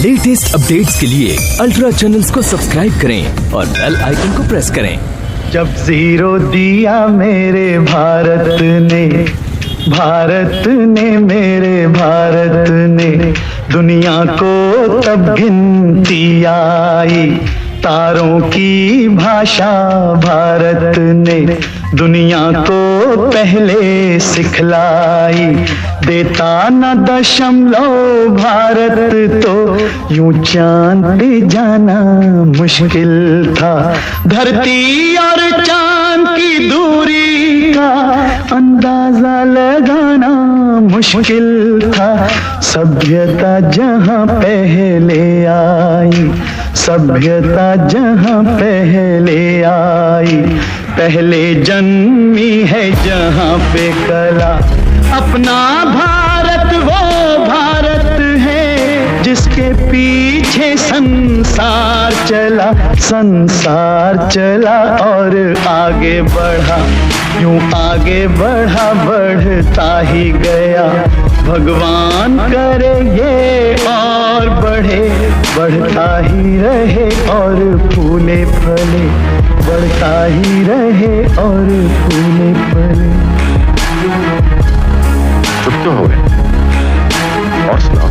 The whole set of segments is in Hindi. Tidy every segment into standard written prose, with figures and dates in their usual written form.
लेटेस्ट अपडेट्स के लिए अल्ट्रा चैनल्स को सब्सक्राइब करें और बेल आइकन को प्रेस करें। जब जीरो दिया मेरे भारत ने मेरे भारत ने दुनिया को तब गिनती आई। तारों की भाषा भारत ने दुनिया को पहले सिखलाई। देता न दशमलव भारत तो यूं चांद पे जाना मुश्किल था। धरती और चांद की दूरी का अंदाजा लगाना मुश्किल था। सभ्यता जहां पहले आई, सभ्यता जहां पहले आई, पहले जन्मी है जहां पे कला। अपना भारत वो भारत है जिसके पीछे संसार चला और आगे बढ़ा, यूं आगे बढ़ा बढ़ता ही गया। भगवान करे ये और बढ़े, बढ़ता ही रहे और फूले फले, बढ़ता ही रहे और फूले फले। चुप क्यों हो गए? और सुनाओ।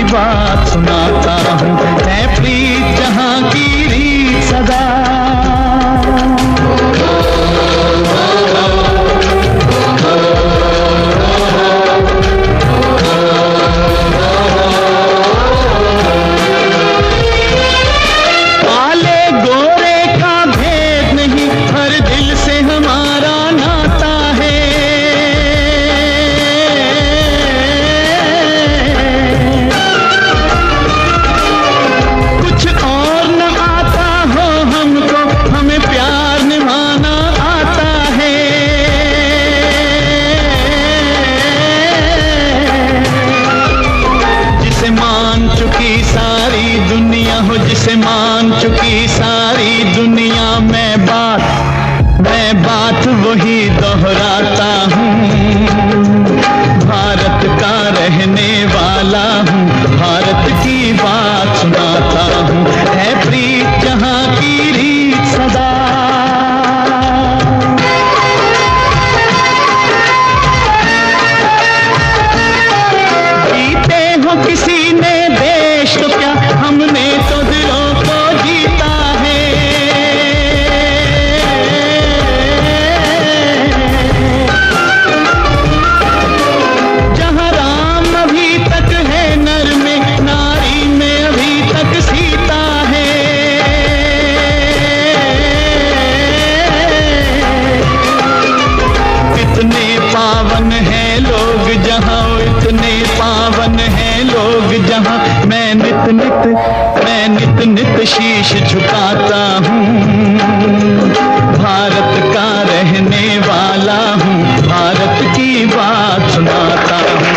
बात सुनाता हूँ, है प्रीत जहाँ की रीत सदा। काले गोरे का भेद नहीं, हर दिल से हमारा नाता है। जिसे मान चुकी सारी दुनिया, मैं बात वही दोहराता हूँ। भारत का रहने वाला हूँ, भारत की बात सुनाता हूँ, है प्रीत जहाँ की रीत सदा। जीते हो किसी ने देश तो क्या, हमने तो दिलों को जीता है। जहाँ राम अभी तक है नर में, नारी में अभी तक सीता है। इतने पावन हैं लोग जहाँ, इतने पावन हैं लोग जहाँ, मैं नित नित शीश झुकाता हूँ। भारत का रहने वाला हूँ, भारत की बात सुनाता हूँ।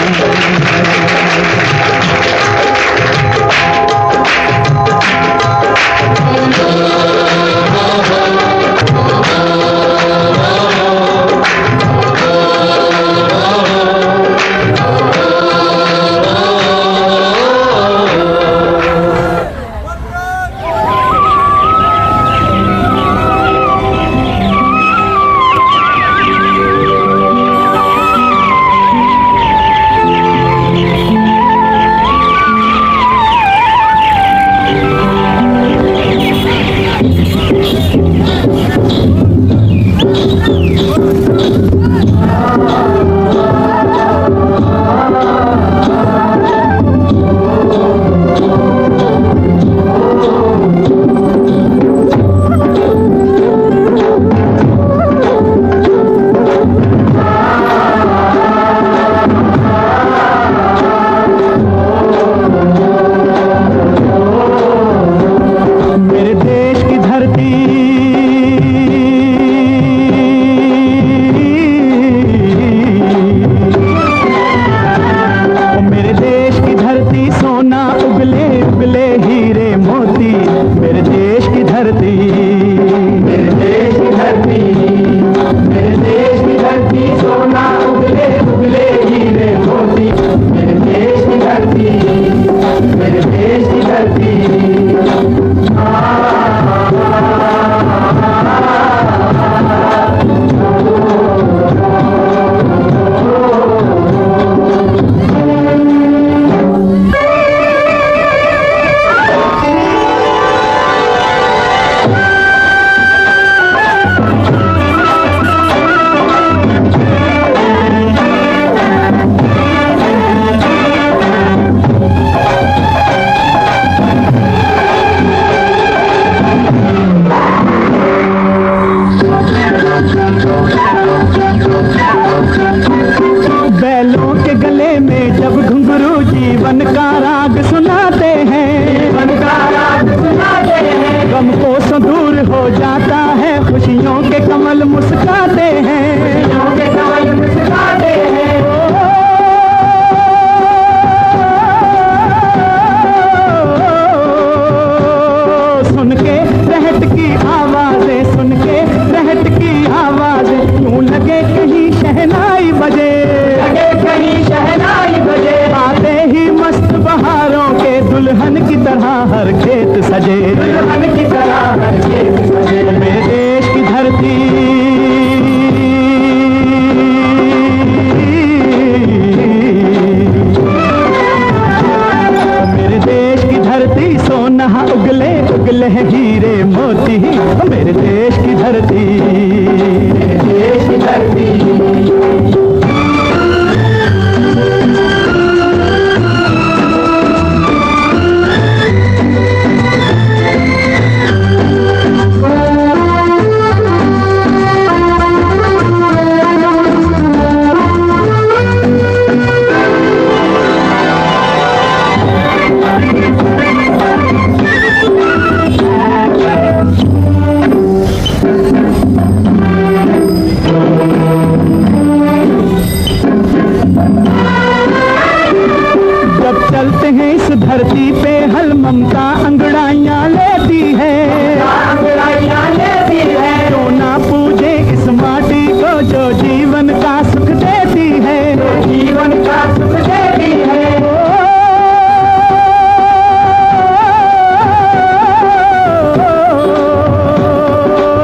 शहनाई बजे, लगे कहीं शहनाई बजे, आते ही मस्त बहारों के दुल्हन की तरह हर खेत सजे, दुल्हन की तरह हर खेत सजे। मेरे देश की धरती सोना उगले उगले हीरे मोती, मेरे देश की धरती, मेरे देश की धरती। चलते हैं इस धरती पे हल ममता अंगड़ाइयाँ लेती है, अंगड़ाइयाँ लेती है। क्यों ना पूजे इस माटी को जो जीवन का सुख देती है, जीवन का सुख देती है।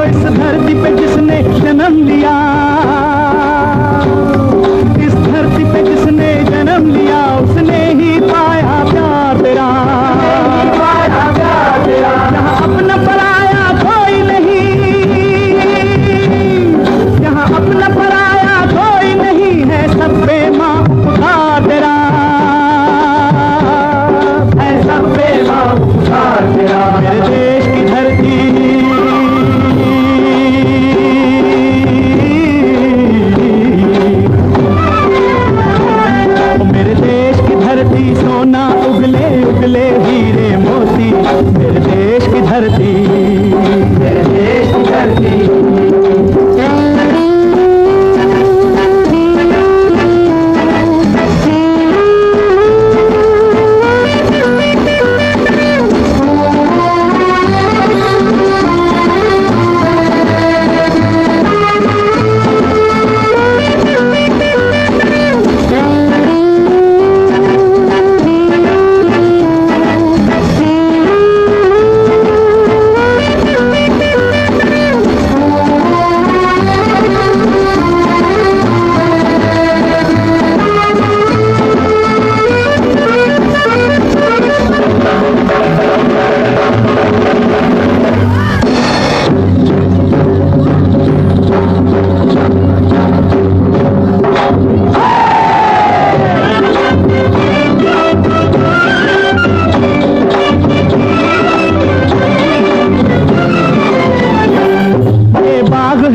इस धरती पे जिसने जन्म लिया, इस धरती पे जिसने जन्म लिया, उसने ही पाया प्यार तेरा, पाया प्यार तेरा। यहाँ अपना पराया कोई नहीं, यहाँ अपना पराया कोई नहीं है, सब पे माँ उपकार तेरा, है सब पे माँ उपकार तेरा। मेरे देश की धरती, मेरे देश की धरती सोना उगले उगले हीरे मोती, मेरे देश की धरती, मेरे देश की धरती।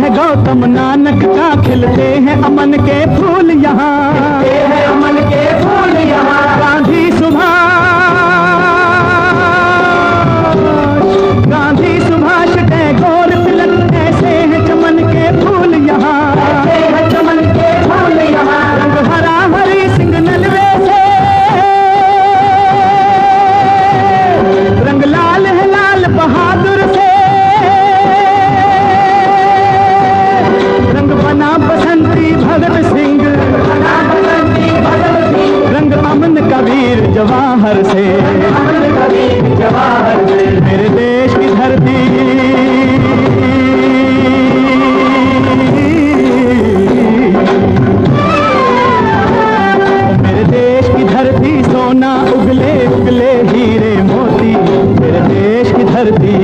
गौतम नानक का खिलते हैं अमन के फूल यहाँ, है अमन के फूल यहाँ। गांधी सुभाष टैगोर तिलक ऐसे हैं चमन के फूल यहाँ, ऐसे हैं चमन के फूल यहाँ। रंग हरा हरी सिंह नलवे से, रंग लाल है लाल बहादुर से, रंग बना बसंती भगत सिंह, रंग अमन कबीर जवाहर से, जवाहर से। मेरे देश की धरती, मेरे देश की धरती सोना उगले उगले हीरे मोती, मेरे देश की धरती।